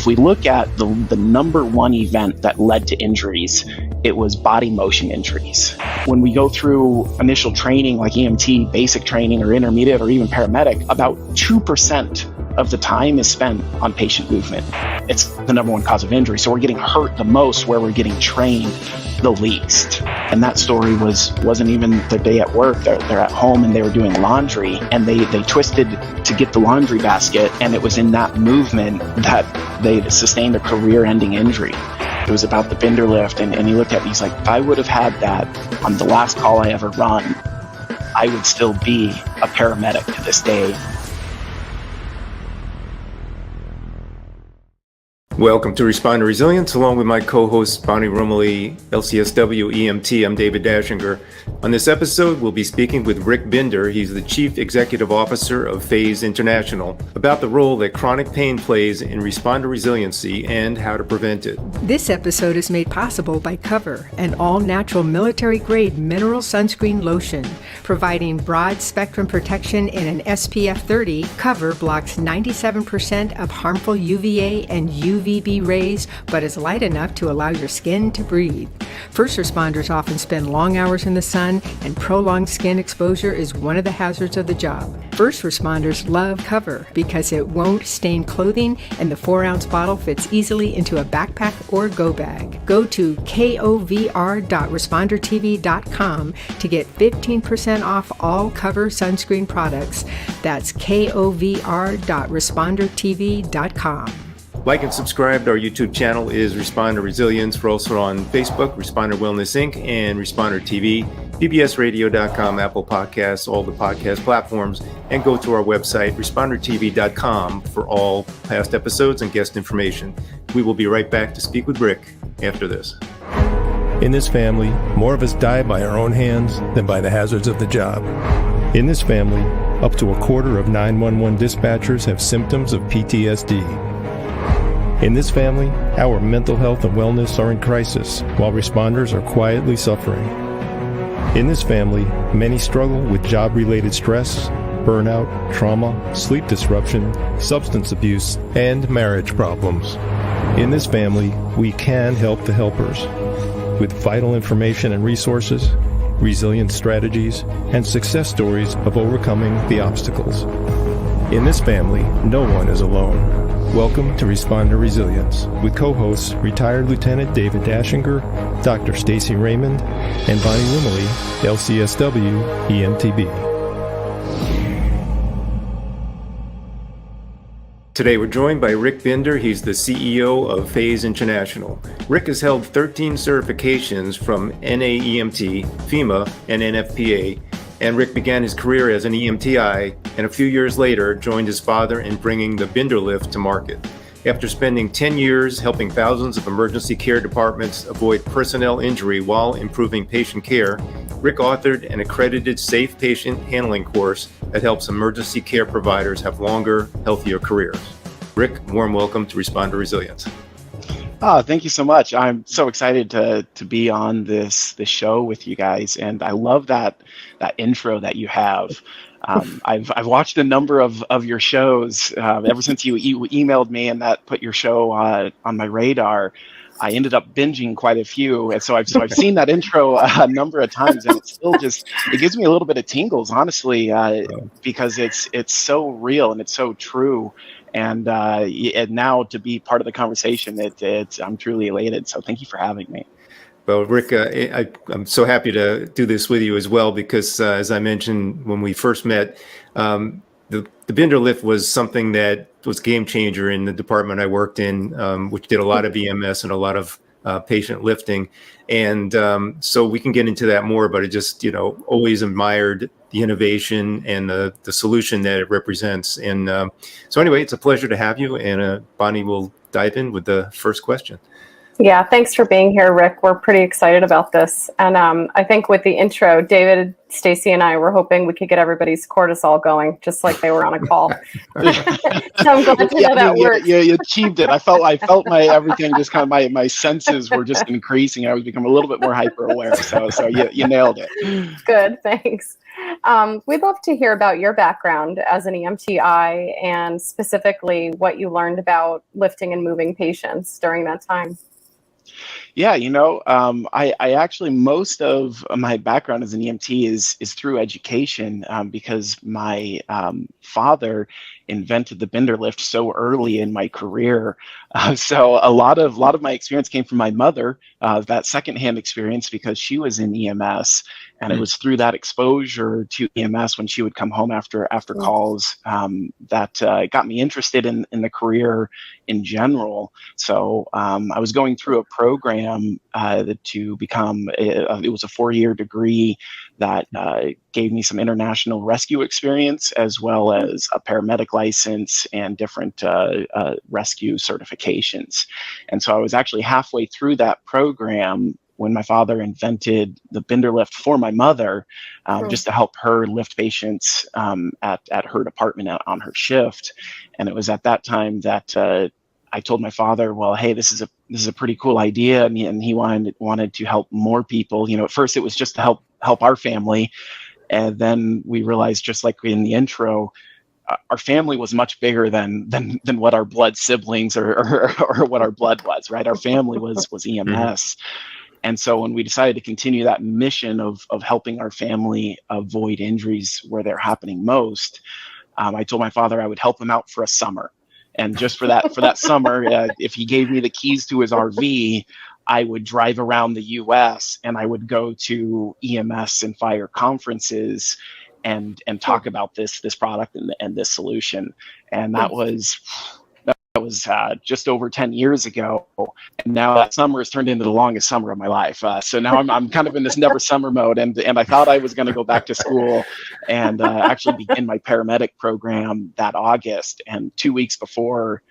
If we look at the number one event that led to injuries, it was body motion injuries. When we go through initial training like EMT, basic training, or intermediate, or even paramedic, about 2% of the time is spent on patient movement. It's the number one cause of injury. So we're getting hurt the most where we're getting trained the least. And that story wasn't even their day at work. They're at home and they were doing laundry, and they twisted to get the laundry basket, and it was in that movement that they sustained a career-ending injury. It was about the Bender lift, and he looked at me, he's like, if I would have had that on the last call I ever run, I would still be a paramedic to this day. Welcome to Responder Resilience, along with my co-host Bonnie Rumley, LCSW EMT. I'm David Dashinger. On this episode, we'll be speaking with Rick Binder. He's the Chief Executive Officer of Phase International, about the role that chronic pain plays in responder resiliency and how to prevent it. This episode is made possible by Cover, an all-natural military-grade mineral sunscreen lotion. Providing broad-spectrum protection in an SPF 30, Cover blocks 97% of harmful UVA and UVB rays, but is light enough to allow your skin to breathe. First responders often spend long hours in the sun, and prolonged skin exposure is one of the hazards of the job. First responders love Cover because it won't stain clothing, and the 4-ounce bottle fits easily into a backpack or go bag. Go to kovr.respondertv.com to get 15% off all Cover sunscreen products. That's kovr.respondertv.com. Like and subscribe to our YouTube channel is Responder Resilience. We're also on Facebook, Responder Wellness Inc., and Responder TV, pbsradio.com, Apple Podcasts, all the podcast platforms, and go to our website, respondertv.com, for all past episodes and guest information. We will be right back to speak with Rick after this. In this family, more of us die by our own hands than by the hazards of the job. In this family, up to a quarter of 911 dispatchers have symptoms of PTSD. In this family, our mental health and wellness are in crisis, while responders are quietly suffering. In this family, many struggle with job-related stress, burnout, trauma, sleep disruption, substance abuse, and marriage problems. In this family, we can help the helpers with vital information and resources, resilience strategies, and success stories of overcoming the obstacles. In this family, no one is alone. Welcome to Responder Resilience with co-hosts retired Lieutenant David Dashinger, Dr. Stacy Raymond, and Bonnie Rumley, LCSW EMTB. Today we're joined by Rick Binder. He's the CEO of Phase International. Rick has held 13 certifications from NAEMT, FEMA, and NFPA, and Rick began his career as an EMTI, and a few years later joined his father in bringing the Binder lift to market. After spending 10 years helping thousands of emergency care departments avoid personnel injury while improving patient care, Rick authored an accredited safe patient handling course that helps emergency care providers have longer, healthier careers. Rick, warm welcome to Responder Resilience. Oh, thank you so much. I'm so excited to be on this show with you guys, and I love that intro that you have. I've watched a number of your shows ever since you emailed me, and that put your show on my radar. I ended up binging quite a few, and so I've seen that intro a number of times, and it gives me a little bit of tingles, honestly, because it's so real and it's so true. And now to be part of the conversation, I'm truly elated. So thank you for having me. Well, Rick, I'm so happy to do this with you as well, because as I mentioned when we first met, the Binder lift was something that was a game changer in the department I worked in, which did a lot of EMS and a lot of patient lifting. And so we can get into that more, but I just, always admired the innovation and the solution that it represents. And so anyway, it's a pleasure to have you. And Bonnie will dive in with the first question. Yeah, thanks for being here, Rick. We're pretty excited about this. And I think with the intro, David, Stacy, and I were hoping we could get everybody's cortisol going, just like they were on a call. So I'm glad to know that works. Yeah, you achieved it. I felt my everything, just kind of my senses were just increasing. I was becoming a little bit more hyper aware. So you nailed it. Good, thanks. We'd love to hear about your background as an EMTI and specifically what you learned about lifting and moving patients during that time. Yeah, I actually, most of my background as an EMT is through education, because my father invented the bender lift so early in my career. So a lot of my experience came from my mother, that secondhand experience, because she was in EMS, and it was through that exposure to EMS when she would come home after calls, that got me interested in the career in general. So I was going through a program to become, it was a 4-year degree that gave me some international rescue experience, as well as a paramedic license and different rescue certifications. And so I was actually halfway through that program when my father invented the bender lift for my mother, just to help her lift patients at her department on her shift. And it was at that time that I told my father, well, hey, this is a pretty cool idea, and he wanted to help more people. At first it was just to help our family, and then we realized, just like in the intro, our family was much bigger than what our blood siblings or what our blood was, right? Our family was EMS. And so when we decided to continue that mission of helping our family avoid injuries where they're happening most, I told my father I would help him out for a summer. And just for that summer, if he gave me the keys to his RV, I would drive around the U.S. and I would go to EMS and fire conferences and talk about this product and this solution. And that was just over 10 years ago. And now that summer has turned into the longest summer of my life. So now I'm kind of in this never summer mode. And I thought I was going to go back to school and actually begin my paramedic program that August. And 2 weeks before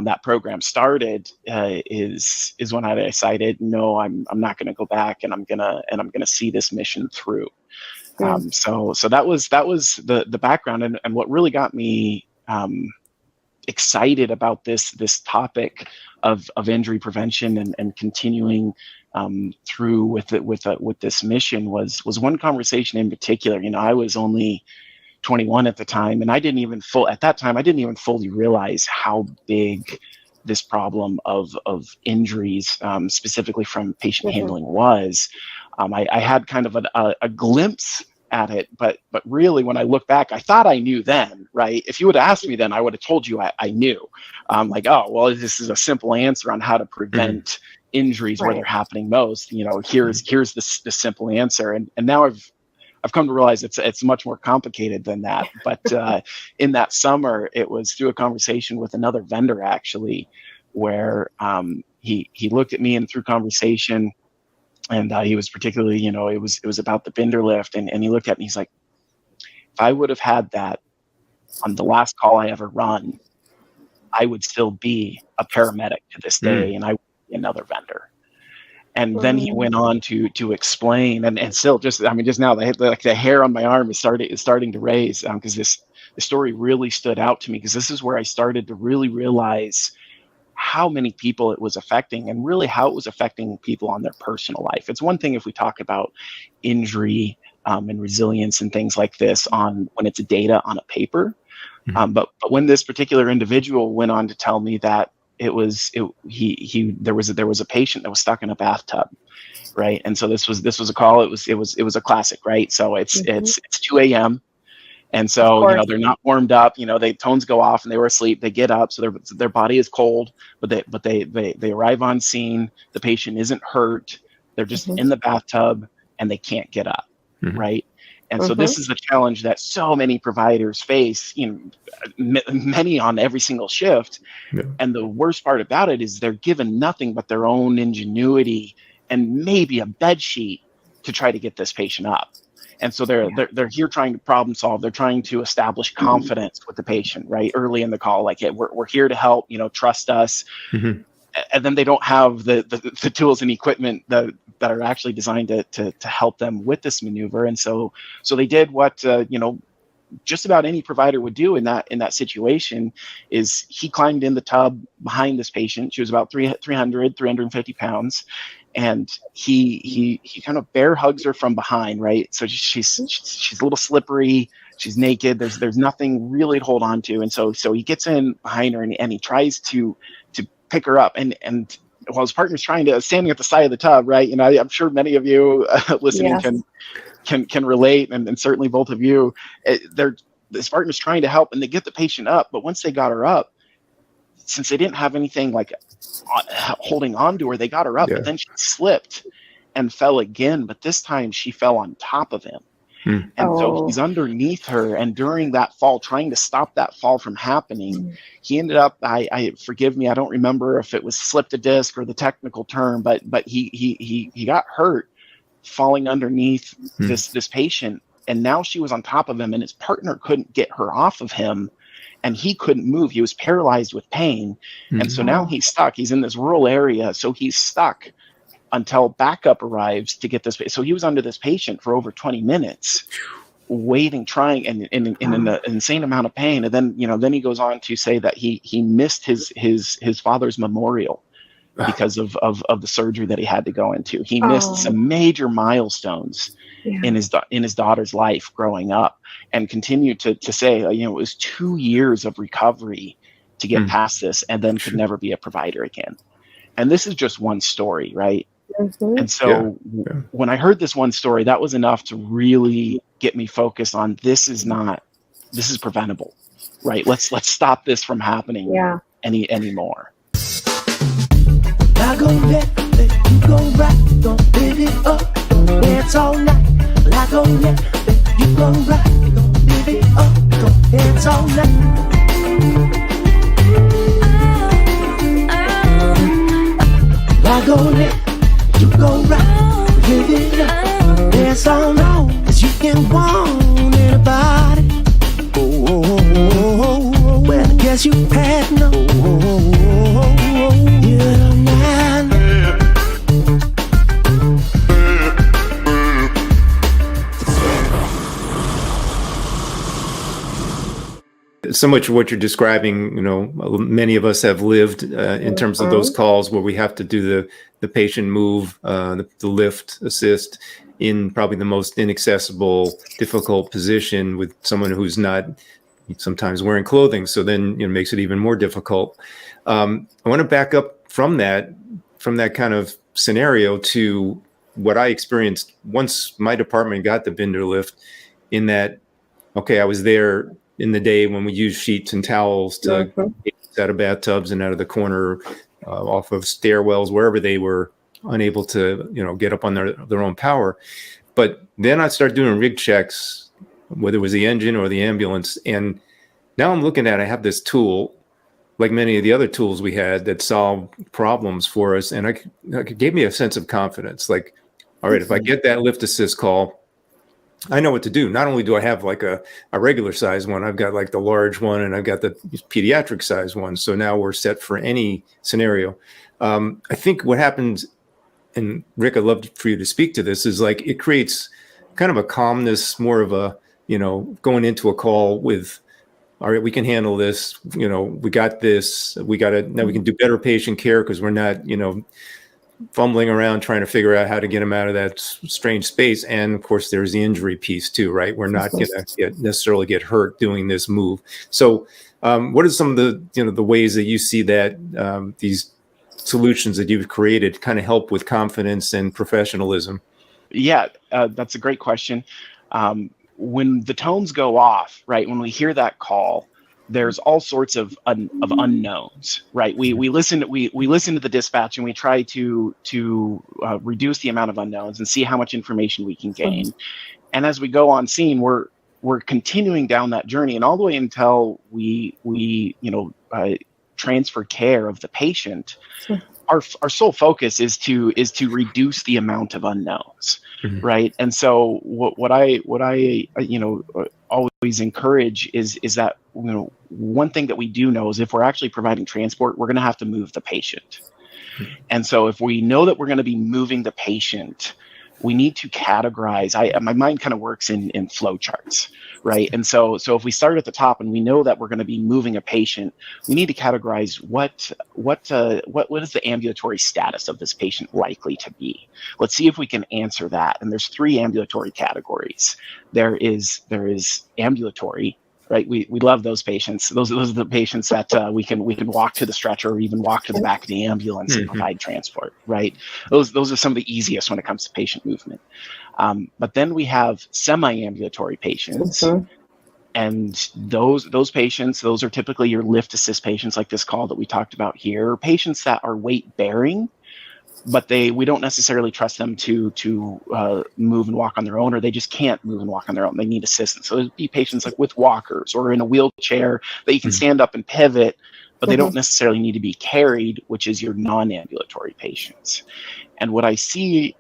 that program started is when I decided, no, I'm not going to go back, and I'm gonna see this mission through. So that was the background, and what really got me excited about this topic of injury prevention and continuing through with this mission was one conversation in particular. I was only 21 at the time, and I didn't even fully realize how big this problem of injuries, specifically from patient handling, was. I had kind of a glimpse at it, but really, when I look back, I thought I knew then, right? If you would have asked me then, I would have told you I knew. Like, oh, well, this is a simple answer on how to prevent injuries where they're happening most. Here's the simple answer, and now I've come to realize it's much more complicated than that. But in that summer, it was through a conversation with another vendor, actually, where he looked at me, and through conversation, and he was particularly, it was about the bender lift, and he looked at me, he's like, if I would have had that on the last call I ever run, I would still be a paramedic to this day, and I would be another vendor. And then he went on to explain, and still just now the hair on my arm is starting to raise, because the story really stood out to me, because this is where I started to really realize how many people it was affecting, and really how it was affecting people on their personal life. It's one thing if we talk about injury and resilience and things like this when it's data on a paper, but when this particular individual went on to tell me that there was a patient that was stuck in a bathtub, right? And so this was a call. It was a classic, right? So it's 2 a.m. And so they're not warmed up. They tones go off and they were asleep. They get up, so their body is cold, but they arrive on scene. The patient isn't hurt. They're just in the bathtub and they can't get up, right? And so this is a challenge that so many providers face, many on every single shift. Yeah. And the worst part about it is they're given nothing but their own ingenuity and maybe a bed sheet to try to get this patient up. And so they're here trying to problem solve. They're trying to establish confidence with the patient, right? Early in the call, like, hey, we're here to help, trust us. and then they don't have the tools and equipment that are actually designed to help them with this maneuver. And so they did what just about any provider would do in that situation. Is he climbed in the tub behind this patient. She was about 350 pounds, and he kind of bear hugs her from behind, right? So she's a little slippery. She's naked. There's nothing really to hold on to, and so he gets in behind her and he tries to pick her up, and while his partner's standing at the side of the tub, right? I'm sure many of you listening can relate, and certainly both of you. This partner's trying to help, and they get the patient up, but once they got her up, since they didn't have anything like holding on to her, they got her up, but then she slipped and fell again, but this time she fell on top of him. And so he's underneath her, and during that fall, trying to stop that fall from happening, he ended up, I forgive me, I don't remember if it was slipped a disc or the technical term, but he got hurt falling underneath this patient, and now she was on top of him, and his partner couldn't get her off of him, and he couldn't move. He was paralyzed with pain. And so now he's stuck. He's in this rural area, so he's stuck until backup arrives to get this. So he was under this patient for over 20 minutes, waiting, trying, and in an insane amount of pain. And then he goes on to say that he missed his father's memorial because of the surgery that he had to go into. He missed some major milestones in his daughter's life growing up, and continued to say, it was 2 years of recovery to get past this, and then could never be a provider again. And this is just one story, right? And so when I heard this one story, that was enough to really get me focused on this is preventable, right? Let's stop this from happening anymore. I go let you go right, don't live it up, don't dance all night. I go let you go right, don't live it up, don't dance all night. I go let you go right, live it up, dance all night. 'Cause you can want anybody. Well, I guess you had no. You're the man. So much of what you're describing, many of us have lived in terms of those calls where we have to do the patient move, the lift assist in probably the most inaccessible, difficult position with someone who's not sometimes wearing clothing. So then it makes it even more difficult. I want to back up from that kind of scenario to what I experienced once my department got the Binder lift, in that, I was there in the day when we used sheets and towels to get out of bathtubs and out of the corner, off of stairwells, wherever they were unable to, get up on their own power. But then I started doing rig checks, whether it was the engine or the ambulance. And now I'm looking at, I have this tool, like many of the other tools we had, that solve problems for us. And it gave me a sense of confidence. Like, all right, if I get that lift assist call, I know what to do. Not only do I have like a regular size one, I've got like the large one, and I've got the pediatric size one. So now we're set for any scenario. I think what happens, and Rick, I'd love for you to speak to this, is like it creates kind of a calmness, more of a, going into a call with, all right, we can handle this, we got this, now we can do better patient care because we're not, fumbling around trying to figure out how to get them out of that strange space. And of course, there's the injury piece too, right? We're not going to necessarily get hurt doing this move. So what are some of the ways that you see that these solutions that you've created kind of help with confidence and professionalism? Yeah, that's a great question. When the tones go off, right, when we hear that call, there's all sorts of unknowns, right? We listen to the dispatch, and we try to reduce the amount of unknowns and see how much information we can gain. And as we go on scene, we're continuing down that journey, and all the way until we transfer care of the patient. Our sole focus is to reduce the amount of unknowns, right? And so what I always encourage is that one thing that we do know is if we're actually providing transport, we're going to have to move the patient, And so if we know that we're going to be moving the patient, we need to categorize. My mind kind of works in flow charts, right? And so if we start at the top and we know that we're going to be moving a patient, we need to categorize what is the ambulatory status of this patient likely to be. Let's see if we can answer that. And there's 3 ambulatory categories. There is ambulatory. Right, we love those patients. Those are the patients that we can walk to the stretcher or even walk to the back of the ambulance and provide transport. Right, those are some of the easiest when it comes to patient movement. But then we have semi-ambulatory patients, and those patients, those are typically your lift assist patients, like this call that we talked about here, or patients that are weight bearing, but we don't necessarily trust them to move and walk on their own, or they just can't move and walk on their own. They need assistance. So it'd be patients like with walkers or in a wheelchair that you can stand up and pivot, but they don't necessarily need to be carried, which is your non-ambulatory patients. And what I see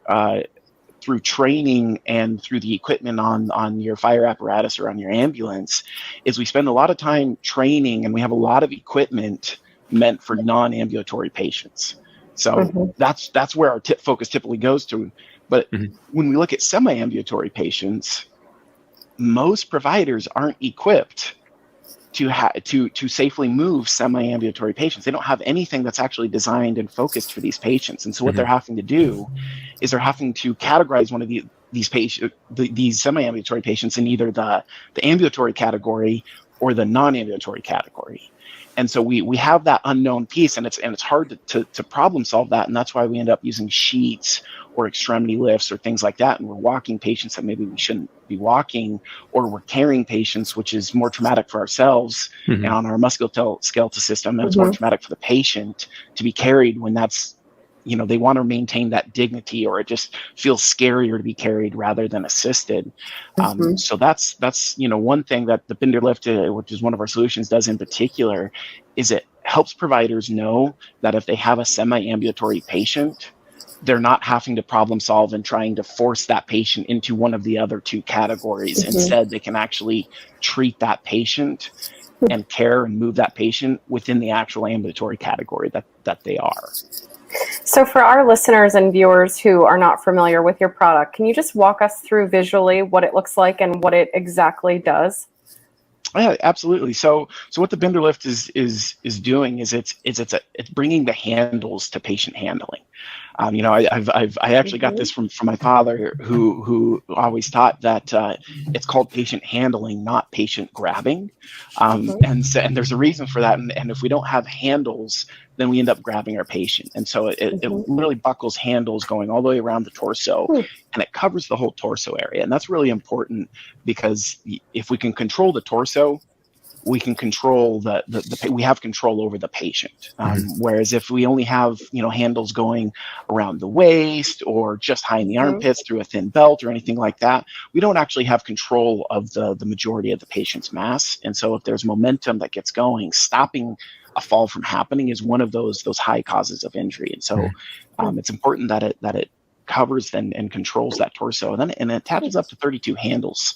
through training and through the equipment on your fire apparatus or on your ambulance is we spend a lot of time training, and we have a lot of equipment meant for non-ambulatory patients. So that's where our focus typically goes to. But when we look at semi-ambulatory patients, most providers aren't equipped to safely move semi-ambulatory patients. They don't have anything that's actually designed and focused for these patients. And so what they're having to do is they're having to categorize one of these semi-ambulatory patients in either the ambulatory category or the non-ambulatory category. And so we have that unknown piece, and it's hard to problem solve that, and that's why we end up using sheets or extremity lifts or things like that, and we're walking patients that maybe we shouldn't be walking, or we're carrying patients, which is more traumatic for ourselves and on our musculoskeletal system, and it's more traumatic for the patient to be carried when that's, they want to maintain that dignity, or it just feels scarier to be carried rather than assisted. So that's one thing that the Bender Lift, which is one of our solutions, does in particular, is it helps providers know that if they have a semi-ambulatory patient, they're not having to problem solve and trying to force that patient into one of the other 2 categories. Instead, they can actually treat that patient and care and move that patient within the actual ambulatory category that they are. So for our listeners and viewers who are not familiar with your product, can you just walk us through visually what it looks like and what it exactly does? Yeah, absolutely. So what the Bender Lift is doing is it's bringing the handles to patient handling. I actually got this from my father, who always taught that it's called patient handling, not patient grabbing. And there's a reason for that. And if we don't have handles, then we end up grabbing our patient. And so it really buckles handles going all the way around the torso, and it covers the whole torso area. And that's really important, because if we can control the torso, we can control we have control over the patient. Whereas if we only have, handles going around the waist or just high in the armpits through a thin belt or anything like that, we don't actually have control of the majority of the patient's mass. And so if there's momentum that gets going, stopping a fall from happening is one of those high causes of injury. And so it's important that it covers and controls that torso, and it attaches up to 32 handles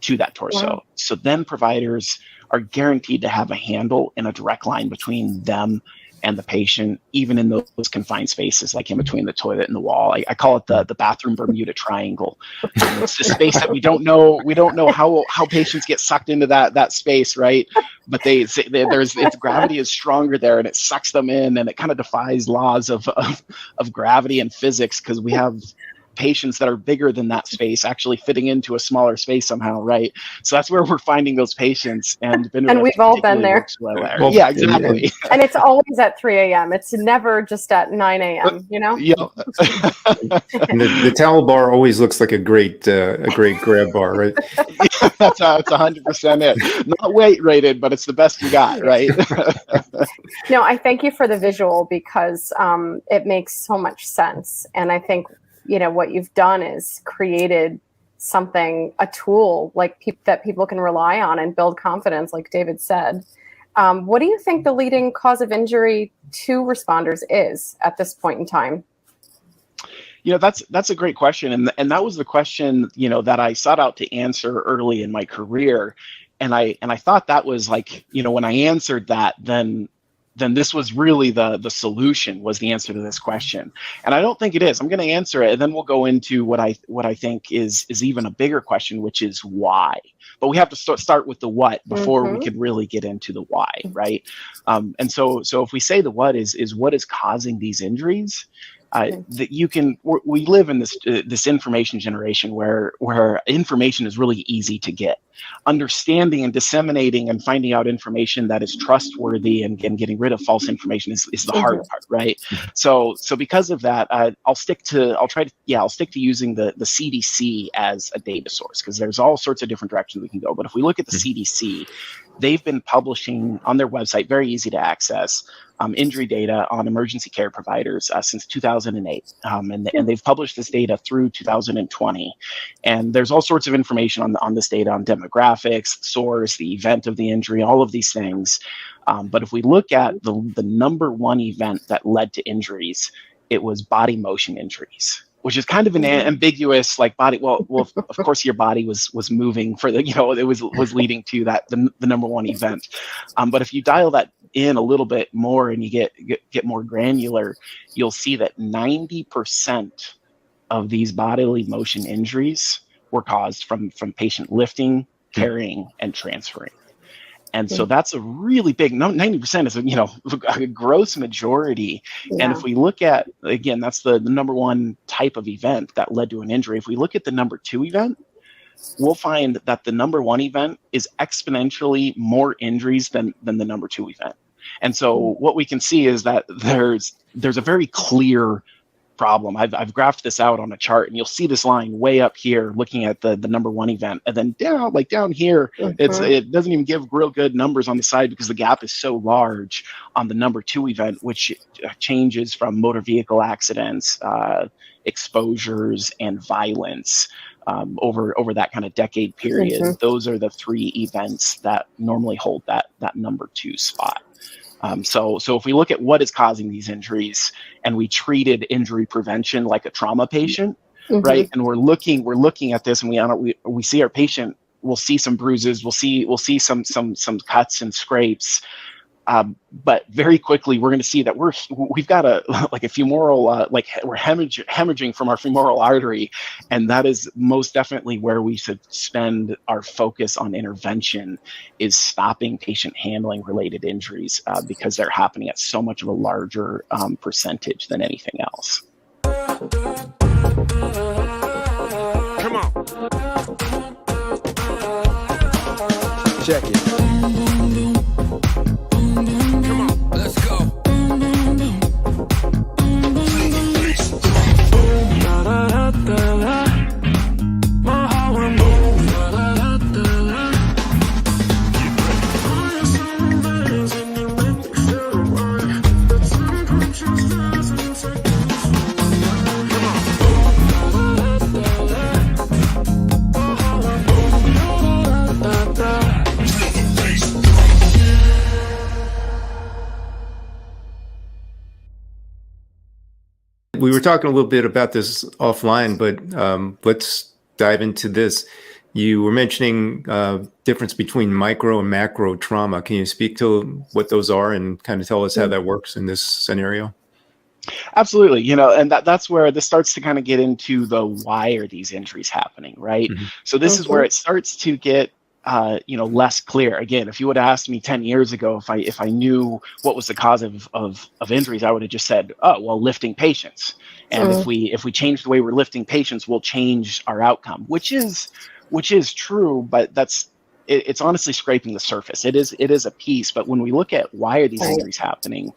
to that torso. Wow. So then providers are guaranteed to have a handle in a direct line between them and the patient, even in those confined spaces, like in between the toilet and the wall. I call it the bathroom Bermuda Triangle. It's the space that we don't know how patients get sucked into that space, right? But its gravity is stronger there, and it sucks them in, and it kind of defies laws of gravity and physics, because we have patients that are bigger than that space actually fitting into a smaller space somehow, right? So that's where we're finding those patients, and we've all been there. Well, yeah, exactly. And it's always at 3 a.m. It's never just at 9 a.m. Yeah. And the towel bar always looks like a great grab bar, right? Yeah, that's 100% it. Not weight rated, but it's the best you got, right? No, I thank you for the visual, because it makes so much sense, and I think what you've done is created a tool that people can rely on and build confidence, like David said. What do you think the leading cause of injury to responders is at this point in time? That's a great question. And that was the question, that I sought out to answer early in my career. And I thought that was when I answered that, then then this was really the solution, was the answer to this question. And I don't think it is. I'm going to answer it, and then we'll go into what I think is even a bigger question, which is why. But we have to start with the what before we could really get into the why, right? And so if we say the what is what is causing these injuries, that we live in this information generation where information is really easy to get. Understanding and disseminating and finding out information that is trustworthy and getting rid of false information is the hard part, right? So because of that, I'll stick to using the CDC as a data source, because there's all sorts of different directions we can go. But if we look at the CDC, they've been publishing on their website, very easy to access, injury data on emergency care providers since 2008. And they've published this data through 2020. And there's all sorts of information on this data, on demographics, source, the event of the injury, all of these things. But if we look at the number one event that led to injuries, it was body motion injuries, which is kind of an ambiguous, like, body. Well, of course your body was moving for it was leading to that, the number one event. But if you dial that in a little bit more and you get more granular, you'll see that 90% of these bodily motion injuries were caused from patient lifting, carrying, and transferring. And so that's a really big, 90% is a gross majority. Yeah. And if we look at, again, that's the number one type of event that led to an injury. If we look at the number two event, we'll find that the number one event is exponentially more injuries than the number two event. And so what we can see is that there's a very clear problem. I've graphed this out on a chart, and you'll see this line way up here looking at the number one event, and then down here, it doesn't even give real good numbers on the side because the gap is so large on the number two event, which changes from motor vehicle accidents, exposures, and violence over that kind of decade period. Those are the three events that normally hold that number two spot. So if we look at what is causing these injuries, and we treated injury prevention like a trauma patient, right? And we're looking at this, and we see our patient, we'll see some bruises, we'll see some cuts and scrapes, but very quickly we're going to see that we've got a femoral, we're hemorrhaging from our femoral artery, and that is most definitely where we should spend our focus on intervention, is stopping patient handling related injuries, because they're happening at so much of a larger percentage than anything else. Come on. Check it. We were talking a little bit about this offline, but let's dive into this. You were mentioning difference between micro and macro trauma. Can you speak to what those are and kind of tell us how that works in this scenario? Absolutely. And that's where this starts to kind of get into the why are these injuries happening, right? So this is where it starts to get less clear. Again, if you would have asked me 10 years ago if I knew what was the cause of injuries, I would have just said, oh, well, lifting patients. And if we change the way we're lifting patients, we'll change our outcome, which is true, but it's honestly scraping the surface. It is a piece, but when we look at why are these injuries happening,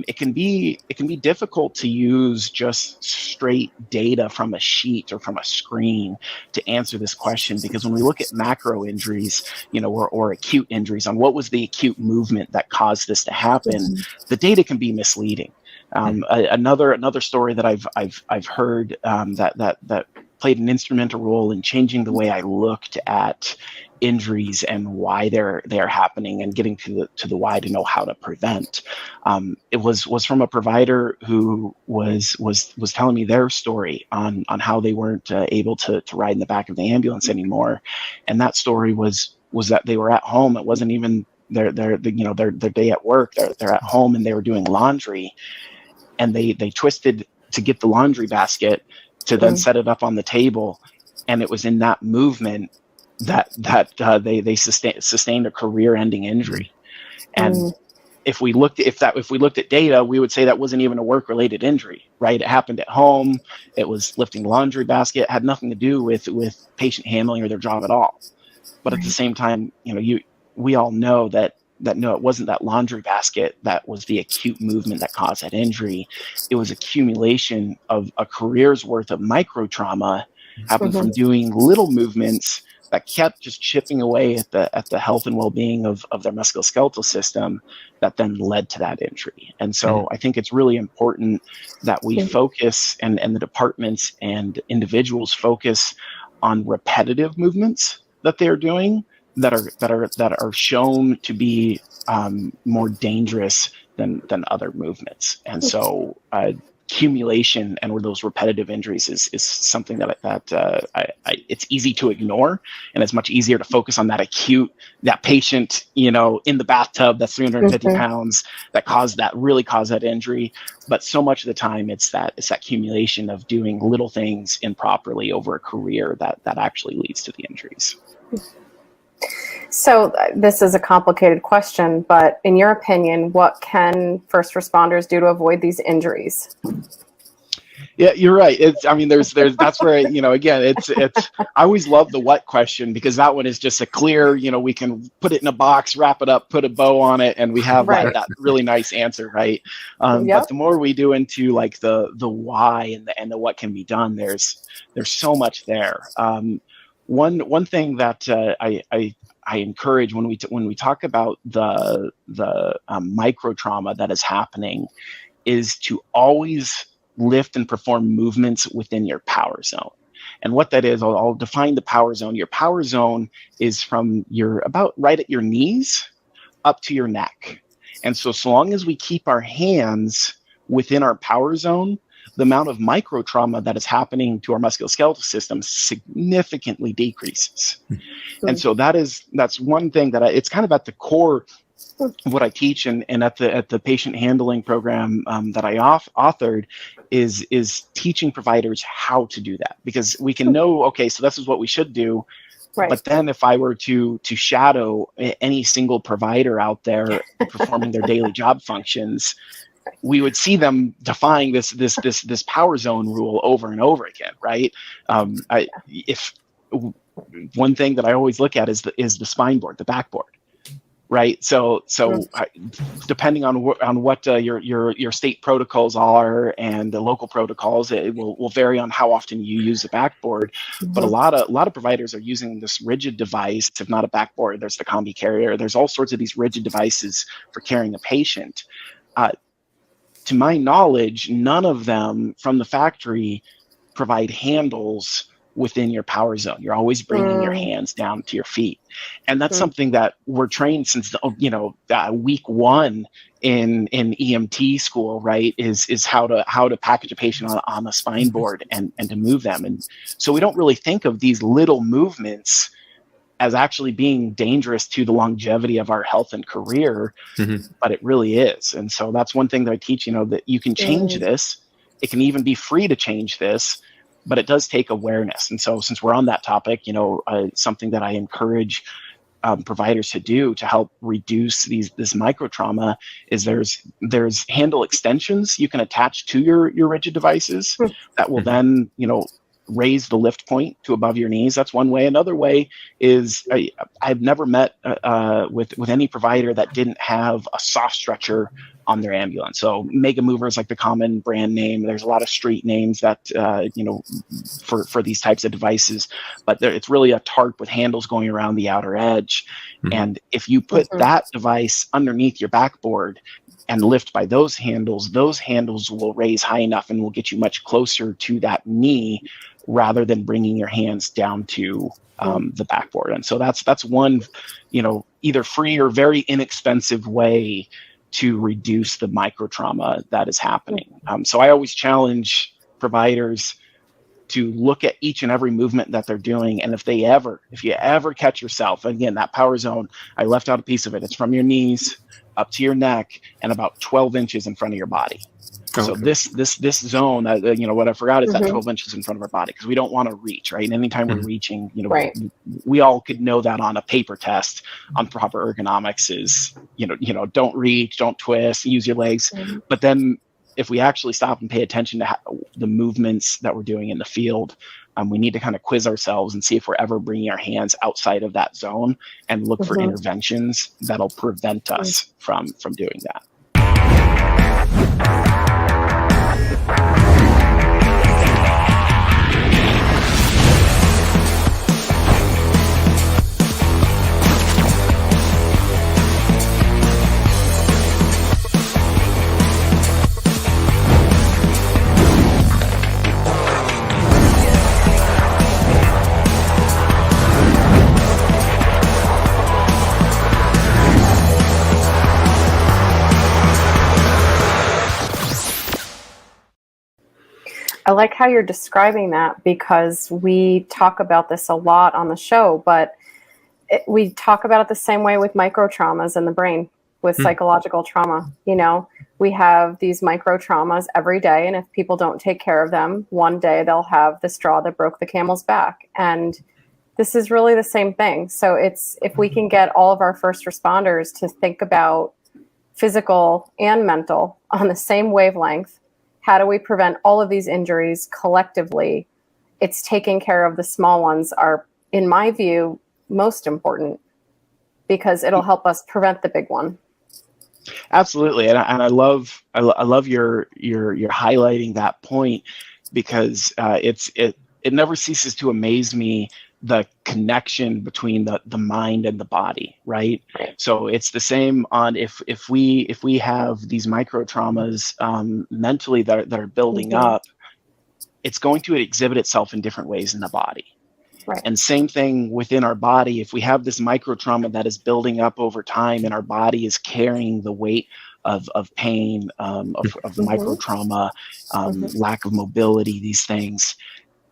it can be difficult to use just straight data from a sheet or from a screen to answer this question, because when we look at macro injuries, or acute injuries, on what was the acute movement that caused this to happen, the data can be misleading. Another story that I've heard that played an instrumental role in changing the way I looked at injuries and why they're happening, and getting to the why to know how to prevent. It was from a provider who was telling me their story on how they weren't able to ride in the back of the ambulance anymore, and that story was that they were at home. It wasn't even their day at work, they're at home and they were doing laundry, and they twisted to get the laundry basket to then set it up on the table, and it was in that movement that they sustained a career-ending injury. And if we looked at data, we would say that wasn't even a work-related injury, right? It happened at home. It was lifting laundry basket. It had nothing to do with patient handling or their job at all. But at the same time, we all know that no, it wasn't that laundry basket that was the acute movement that caused that injury. It was accumulation of a career's worth of micro trauma happened from doing little movements that kept just chipping away at the health and well-being of their musculoskeletal system that then led to that injury. And so I think it's really important that we focus, and the departments and individuals focus on repetitive movements that they're doing that are shown to be more dangerous than other movements. And so accumulation and where those repetitive injuries is something that it's easy to ignore, and it's much easier to focus on that patient, in the bathtub that's 350 pounds that really caused that injury. But so much of the time it's that accumulation of doing little things improperly over a career that actually leads to the injuries. So this is a complicated question, but in your opinion, what can first responders do to avoid these injuries? Yeah, you're right. There's that's where, again, it's I always love the what question, because that one is just a clear, we can put it in a box, wrap it up, put a bow on it, and we have that really nice answer, right? But the more we do into like the why and the what can be done, there's so much there. One thing that I encourage when we talk about the micro trauma that is happening is to always lift and perform movements within your power zone. And what that is, I'll define the power zone. Your power zone is from about right at your knees up to your neck. And so long as we keep our hands within our power zone, the amount of micro trauma that is happening to our musculoskeletal system significantly decreases. And so that's one thing that it's kind of at the core of what I teach, and at the patient handling program that I authored is teaching providers how to do that, because we can know, okay, so this is what we should do. Right. But then if I were to shadow any single provider out there performing their daily job functions, we would see them defying this power zone rule over and over again, right? If one thing that I always look at is the spine board, the backboard, right? So depending on what your state protocols are and the local protocols, it will vary on how often you use the backboard. But a lot of providers are using this rigid device. If not a backboard, there's the combi carrier. There's all sorts of these rigid devices for carrying a patient. To my knowledge, none of them from the factory provide handles within your power zone. You're always bringing your hands down to your feet. And that's something that we're trained since, week one in EMT school, right? Is how to package a patient on a spine board and to move them. And so we don't really think of these little movements as actually being dangerous to the longevity of our health and career, but it really is. And so that's one thing that I teach, that you can change this. It can even be free to change this, but it does take awareness. And so since we're on that topic, something that I encourage providers to do to help reduce this micro trauma is there's handle extensions you can attach to your rigid devices that will then, raise the lift point to above your knees. That's one way. Another way is I've never met with any provider that didn't have a soft stretcher on their ambulance. So Mega Mover is like the common brand name. There's a lot of street names that for these types of devices, but it's really a tarp with handles going around the outer edge. And if you put that device underneath your backboard and lift by those handles will raise high enough and will get you much closer to that knee rather than bringing your hands down to the backboard. And so that's one, either free or very inexpensive way to reduce the micro trauma that is happening. So I always challenge providers, to look at each and every movement that they're doing. And if you ever catch yourself, again, that power zone, I left out a piece of it. It's from your knees up to your neck and about 12 inches in front of your body. Okay. So this zone, what I forgot is that 12 inches in front of our body, because we don't want to reach, right? And anytime we're reaching, right. we all could know that on a paper test on proper ergonomics is, don't reach, don't twist, use your legs. But then if we actually stop and pay attention to the movements that we're doing in the field, we need to kind of quiz ourselves and see if we're ever bringing our hands outside of that zone and look for interventions that'll prevent us from doing that. I like how you're describing that, because we talk about this a lot on the show, but we talk about it the same way with micro traumas in the brain, with psychological trauma. We have these micro traumas every day, and if people don't take care of them, one day they'll have the straw that broke the camel's back. And this is really the same thing. So if we can get all of our first responders to think about physical and mental on the same wavelength, how do we prevent all of these injuries collectively? It's taking care of the small ones are, in my view, most important, because it'll help us prevent the big one. Absolutely, and I love your highlighting that point, because it never ceases to amaze me, the connection between the mind and the body, right? So it's the same on if we have these micro traumas mentally that are building up, it's going to exhibit itself in different ways in the body. Right. And same thing within our body. If we have this micro trauma that is building up over time, and our body is carrying the weight of pain, of micro trauma, lack of mobility, these things,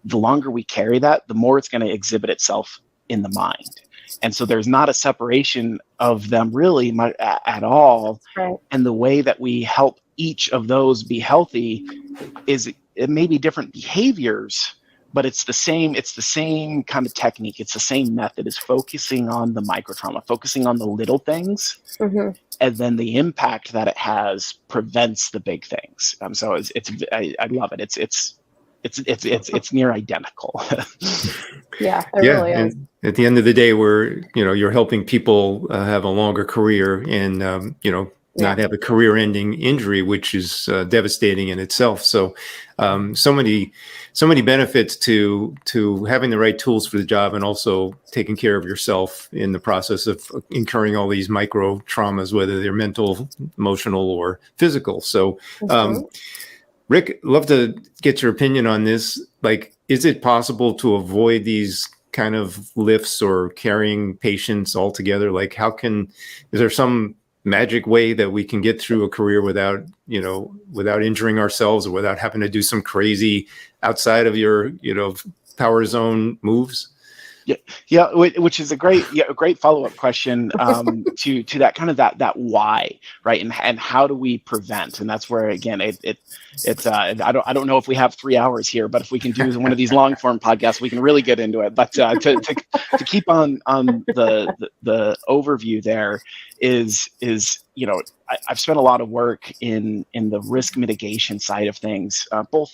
the longer we carry that, the more it's going to exhibit itself in the mind. And so there's not a separation of them really at all. Right. And the way that we help each of those be healthy is, it may be different behaviors, but it's the same kind of technique. It's the same method, is focusing on the micro trauma, focusing on the little things, and then the impact that it has prevents the big things. So I love it. It's near identical. Yeah, it really is. And at the end of the day, you're helping people have a longer career, and not have a career-ending injury, which is devastating in itself. So, so many benefits to having the right tools for the job, and also taking care of yourself in the process of incurring all these micro traumas, whether they're mental, emotional, or physical. So, Rick, love to get your opinion on this. Like, is it possible to avoid these kind of lifts or carrying patients altogether? Like, is there some magic way that we can get through a career without injuring ourselves, or without having to do some crazy outside of your, power zone moves? Yeah, which is a great follow-up question to that kind of that why, right? And how do we prevent? And that's where, again, it's I don't know if we have 3 hours here, but if we can do one of these long form podcasts, we can really get into it. But to keep on the overview, there is I've spent a lot of work in the risk mitigation side of things, both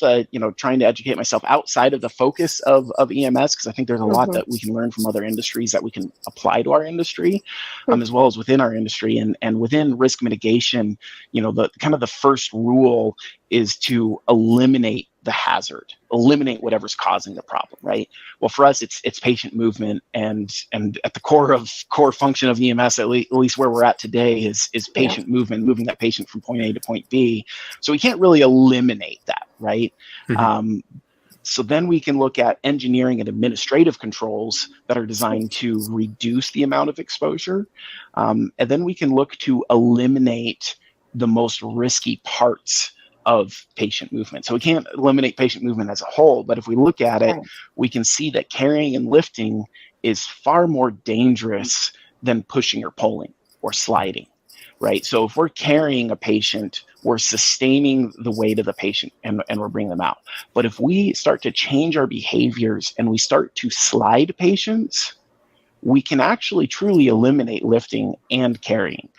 trying to educate myself outside of the focus of EMS, because I think there's a lot that we can learn from other industries that we can apply to our industry, as well as within our industry. And within risk mitigation, the first rule is to eliminate the hazard, eliminate whatever's causing the problem, right? Well, for us, it's patient movement, and at the core function of EMS, at least where we're at today, is patient movement, moving that patient from point A to point B. So we can't really eliminate that, right? So then we can look at engineering and administrative controls that are designed to reduce the amount of exposure, and then we can look to eliminate the most risky parts of patient movement. So we can't eliminate patient movement as a whole, but if we look at it, we can see that carrying and lifting is far more dangerous than pushing or pulling or sliding, right? So if we're carrying a patient, we're sustaining the weight of the patient and we're bringing them out. But if we start to change our behaviors and we start to slide patients, we can actually truly eliminate lifting and carrying.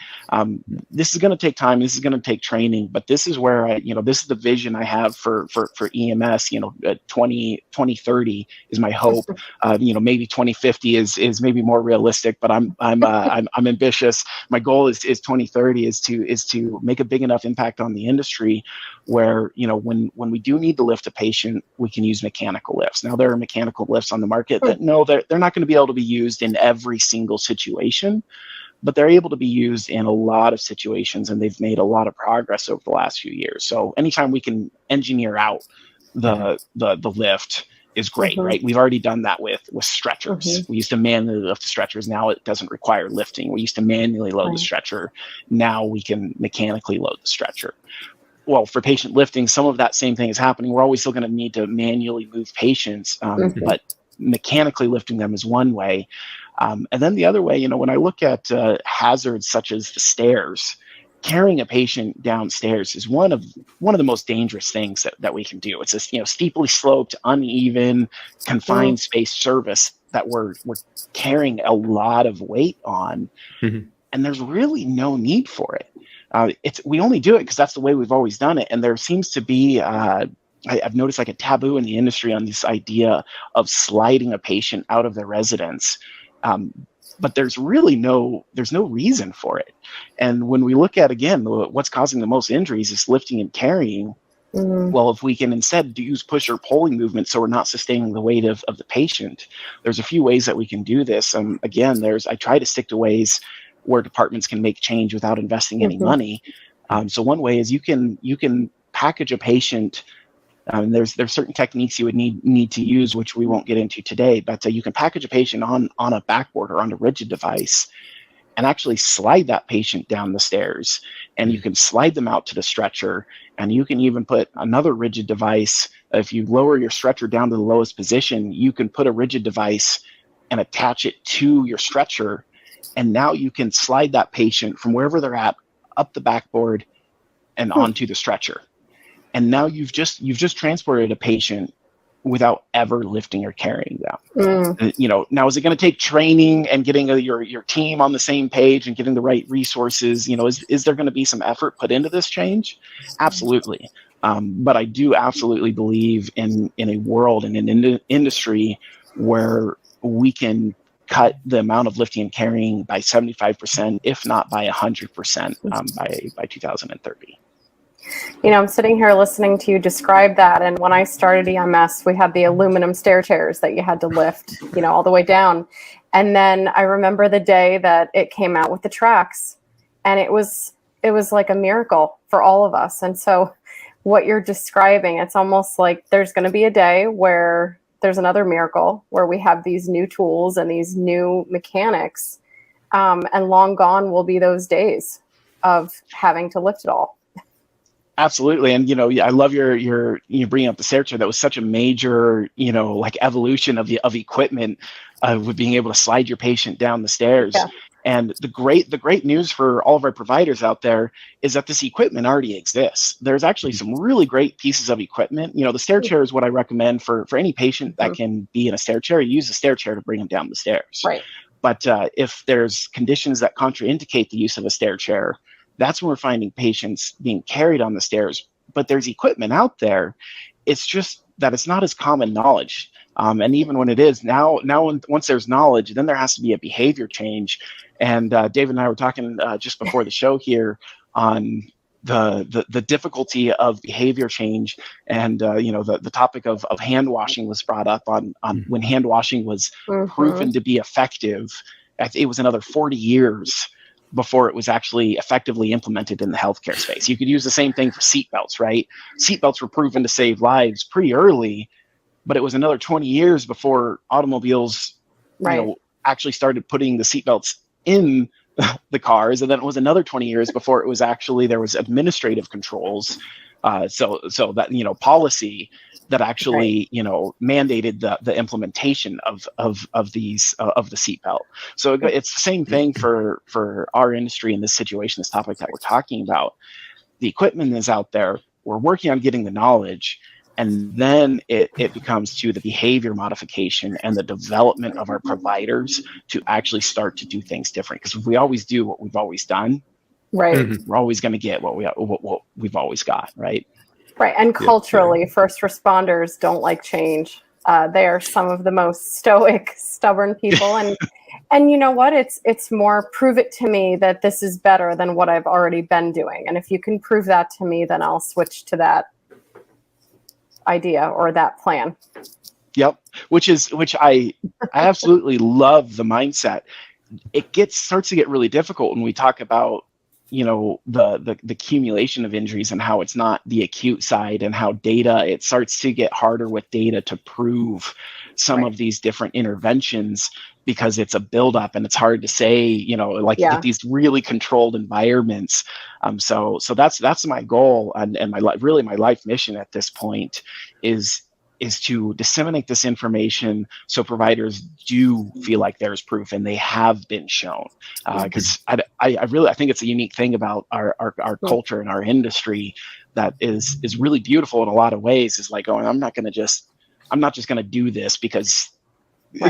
This is going to take time. This is going to take training, but this is where this is the vision I have for EMS. 2030 is my hope. Maybe 2050 is maybe more realistic, but I'm ambitious. My goal is 2030 is to make a big enough impact on the industry where, when we do need to lift a patient, we can use mechanical lifts. Now there are mechanical lifts on the market that they're not going to be able to be used in every single situation, but they're able to be used in a lot of situations, and they've made a lot of progress over the last few years. So anytime we can engineer out the lift is great, right? We've already done that with stretchers. We used to manually lift the stretchers. Now it doesn't require lifting. We used to manually load the stretcher. Now we can mechanically load the stretcher. Well, for patient lifting, some of that same thing is happening. We're always still going to need to manually move patients, but mechanically lifting them is one way. And then the other way, when I look at hazards such as the stairs, carrying a patient downstairs is one of the most dangerous things that we can do. It's a steeply sloped, uneven, confined space service that we're carrying a lot of weight on, and there's really no need for it. We only do it because that's the way we've always done it, and there seems to be I've noticed like a taboo in the industry on this idea of sliding a patient out of their residence. But there's no reason for it. And when we look at, again, what's causing the most injuries is lifting and carrying. Well, if we can instead use push or pulling movement so we're not sustaining the weight of the patient, there's a few ways that we can do this. Again, I try to stick to ways where departments can make change without investing any money. So one way is you can package a patient. There's certain techniques you would need to use, which we won't get into today, but you can package a patient on a backboard or on a rigid device and actually slide that patient down the stairs, and you can slide them out to the stretcher, and you can even put another rigid device. If you lower your stretcher down to the lowest position, you can put a rigid device and attach it to your stretcher, and now you can slide that patient from wherever they're at up the backboard and onto the stretcher. And now you've just transported a patient without ever lifting or carrying them. Now is it going to take training and getting your team on the same page and getting the right resources? Is there going to be some effort put into this change? Absolutely. But I do absolutely believe in a world and an industry where we can cut the amount of lifting and carrying by 75%, if not by 100%, by 2030. I'm sitting here listening to you describe that. And when I started EMS, we had the aluminum stair chairs that you had to lift, all the way down. And then I remember the day that it came out with the tracks, and it was like a miracle for all of us. And so what you're describing, it's almost like there's going to be a day where there's another miracle where we have these new tools and these new mechanics, and long gone will be those days of having to lift it all. Absolutely. And, I love your bringing up the stair chair. That was such a major, evolution of equipment, with being able to slide your patient down the stairs. Yeah. And the great news for all of our providers out there is that this equipment already exists. There's actually some really great pieces of equipment. The stair chair is what I recommend for any patient that can be in a stair chair. You use the stair chair to bring them down the stairs. Right. But if there's conditions that contraindicate the use of a stair chair, that's when we're finding patients being carried on the stairs. But there's equipment out there. It's just that it's not as common knowledge. And even when it is, once there's knowledge, then there has to be a behavior change. And David and I were talking just before the show here on the difficulty of behavior change. And, the topic of hand washing was brought up on when hand washing was proven to be effective. It was another 40 years before it was actually effectively implemented in the healthcare space. You could use the same thing for seatbelts, right? Seatbelts were proven to save lives pretty early, but it was another 20 years before automobiles actually started putting the seatbelts in the cars. And then it was another 20 years before it was actually, there was administrative controls So that, policy that actually, mandated the implementation of these of the seatbelt. So it's the same thing for our industry in this situation, this topic that we're talking about. The equipment is out there. We're working on getting the knowledge, and then it becomes to the behavior modification and the development of our providers to actually start to do things different. Because if we always do what we've always done, Right. we're always going to get what we've always got, right? Right. And culturally, first responders don't like change. They are some of the most stoic, stubborn people. And you know what? It's more prove it to me that this is better than what I've already been doing. And if you can prove that to me, then I'll switch to that idea or that plan. Yep. Which I absolutely love the mindset. It starts to get really difficult when we talk about the accumulation of injuries and how it's not the acute side, and how it starts to get harder with data to prove some of these different interventions, because it's a buildup and it's hard to say, get these really controlled environments. So that's my goal, and my life mission at this point is to disseminate this information so providers do feel like there's proof and they have been shown. Because I think it's a unique thing about our culture and our industry that is really beautiful in a lot of ways. Is like, I'm not just going to do this because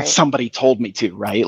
somebody told me to, right?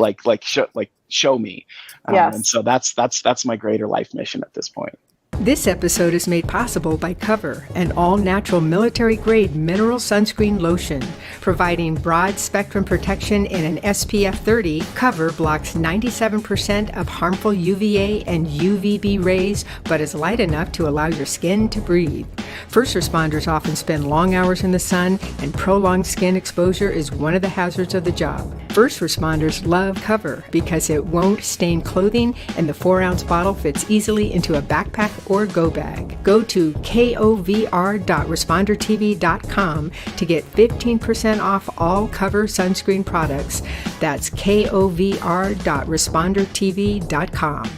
Show me. And so that's my greater life mission at this point. This episode is made possible by Cover, an all-natural military-grade mineral sunscreen lotion. Providing broad-spectrum protection in an SPF 30, Cover blocks 97% of harmful UVA and UVB rays, but is light enough to allow your skin to breathe. First responders often spend long hours in the sun, and prolonged skin exposure is one of the hazards of the job. First responders love Cover because it won't stain clothing, and the 4-ounce bottle fits easily into a backpack or go bag. Go to kovr.respondertv.com to get 15% off all Cover sunscreen products. That's kovr.respondertv.com.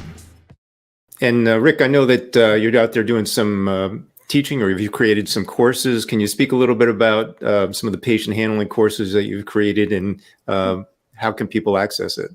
And Rick, I know that you're out there doing some teaching, or you've created some courses. Can you speak a little bit about some of the patient handling courses that you've created, and how can people access it?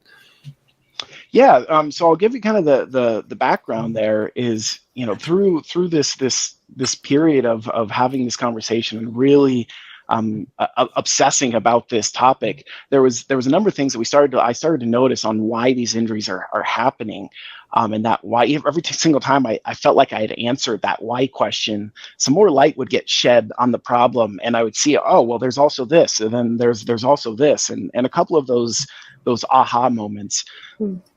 Yeah, so I'll give you kind of the background. There is, through this period of having this conversation and really obsessing about this topic, there was a number of things that I started to notice on why these injuries are happening. And that why every single time I felt like I had answered that why question, some more light would get shed on the problem, and I would see, oh, well, there's also this, and then there's also this, and a couple of those aha moments.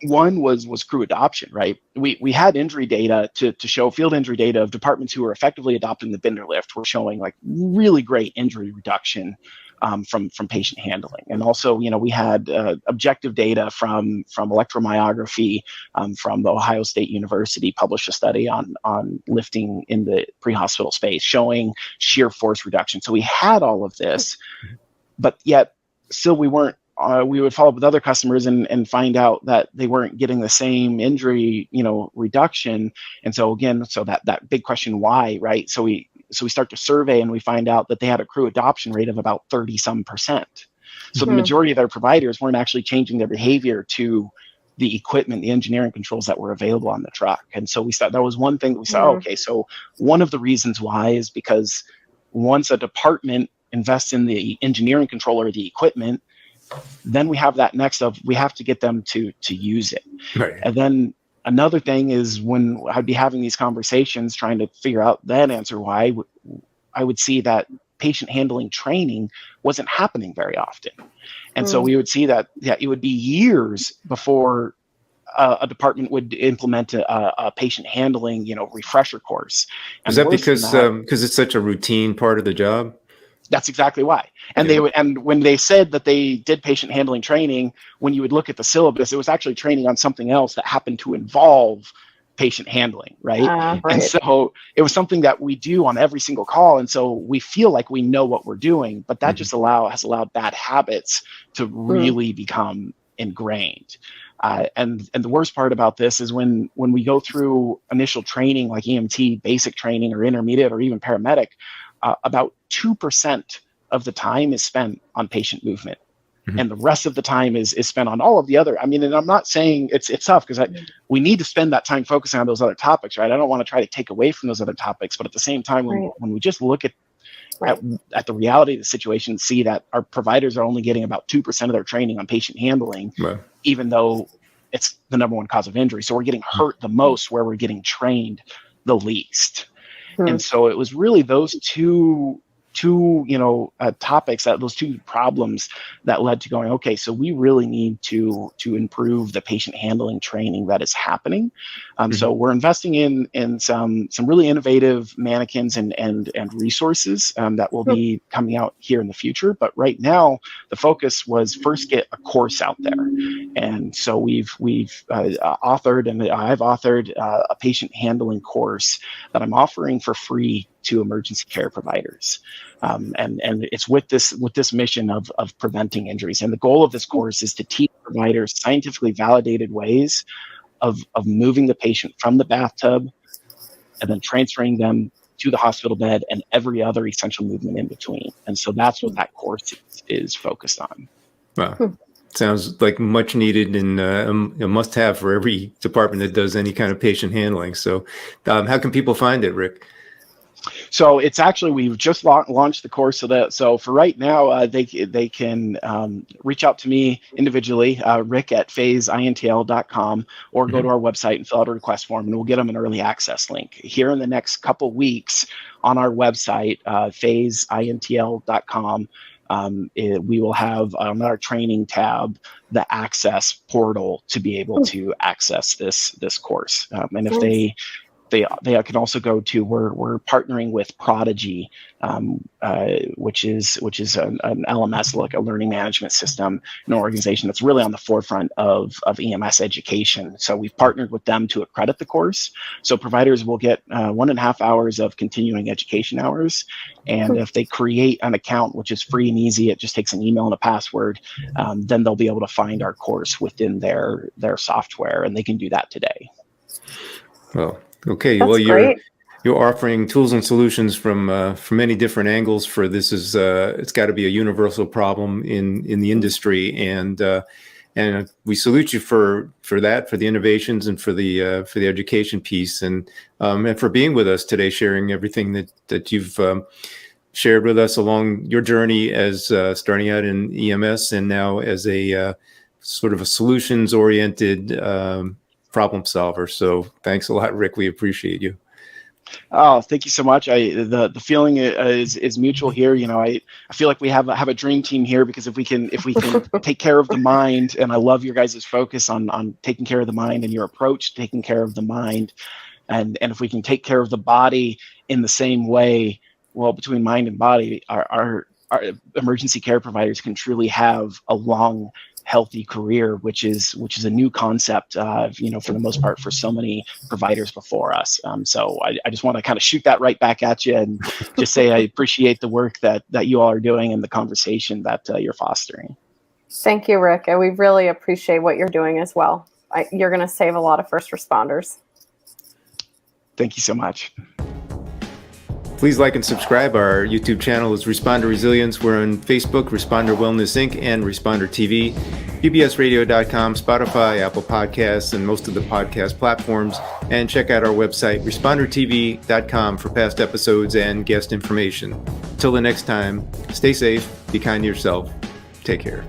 One was crew adoption, right? We had injury data to show, field injury data of departments who were effectively adopting the Binder lift were showing like really great injury reduction from patient handling. And also, we had objective data from electromyography from the Ohio State University published a study on lifting in the pre-hospital space showing shear force reduction. So we had all of this, but yet still we weren't. We would follow up with other customers and find out that they weren't getting the same injury, reduction. And so again, that big question, why, right? So we start to survey and we find out that they had a crew adoption rate of about 30% So the majority of their providers weren't actually changing their behavior to the equipment, the engineering controls that were available on the truck. And so that was one thing that we saw, okay, so one of the reasons why is because once a department invests in the engineering control or the equipment, then we have that next of we have to get them to use it. Right. And then another thing is when I'd be having these conversations trying to figure out that answer why, I would see that patient handling training wasn't happening very often. And so we would see that it would be years before a department would implement a patient handling, refresher course. And is that because it's such a routine part of the job? That's exactly why. And when they said that they did patient handling training, when you would look at the syllabus, it was actually training on something else that happened to involve patient handling, right? Right. And so it was something that we do on every single call. And so we feel like we know what we're doing, but that just has allowed bad habits to really become ingrained. And the worst part about this is when we go through initial training like EMT, basic training, or intermediate, or even paramedic, about 2% of the time is spent on patient movement. And the rest of the time is spent on all of the other. I mean, and I'm not saying it's tough, because we need to spend that time focusing on those other topics, right? I don't want to try to take away from those other topics, but at the same time, when we just look at the reality of the situation and see that our providers are only getting about 2% of their training on patient handling, even though it's the number one cause of injury. So we're getting hurt the most where we're getting trained the least. And so it was really those two topics, those two problems that led to going, okay, so we really need to improve the patient handling training that is happening. So we're investing in some really innovative mannequins and resources that will be coming out here in the future. But right now, the focus was first get a course out there. And so we've authored, and I've authored a patient handling course that I'm offering for free to emergency care providers. And it's with this mission of preventing injuries. And the goal of this course is to teach providers scientifically validated ways of moving the patient from the bathtub and then transferring them to the hospital bed and every other essential movement in between. And so that's what that course is focused on. Wow. Sounds like much needed and a must-have for every department that does any kind of patient handling. So how can people find it, Rick? So it's actually, we've just launched the course. So for right now, they can reach out to me individually, Rick at phaseintl.com, or go to our website and fill out a request form, and we'll get them an early access link. Here in the next couple weeks on our website, phaseintl.com, we will have on our training tab the access portal to be able to access this course. And if they can also go to, we're partnering with Prodigy, which is an LMS, like a learning management system, an organization that's really on the forefront of EMS education. So we've partnered with them to accredit the course. So providers will get 1.5 hours of continuing education hours. And if they create an account, which is free and easy, it just takes an email and a password, then they'll be able to find our course within their software, and they can do that today. Well, okay. That's well, great. You're offering tools and solutions from many different angles. For this is it's got to be a universal problem in the industry, and we salute you for that, for the innovations and for the education piece, and for being with us today, sharing everything that you've shared with us along your journey as starting out in EMS and now as a sort of a solutions oriented problem solver. So thanks a lot, Rick. We appreciate you. Oh, thank you so much. The feeling is mutual here. I feel like we have a dream team here, because if we can take care of the mind, and I love your guys' focus on taking care of the mind and your approach to taking care of the mind, and if we can take care of the body in the same way, well, between mind and body, our emergency care providers can truly have a long, healthy career, which is a new concept, for the most part, for so many providers before us. So I just want to kind of shoot that right back at you and just say I appreciate the work that you all are doing and the conversation that you're fostering. Thank you, Rick. And we really appreciate what you're doing as well. You're going to save a lot of first responders. Thank you so much. Please like and subscribe. Our YouTube channel is Responder Resilience. We're on Facebook, Responder Wellness Inc., and Responder TV, bbsradio.com, Spotify, Apple Podcasts, and most of the podcast platforms. And check out our website, respondertv.com, for past episodes and guest information. Till the next time, stay safe, be kind to yourself, take care.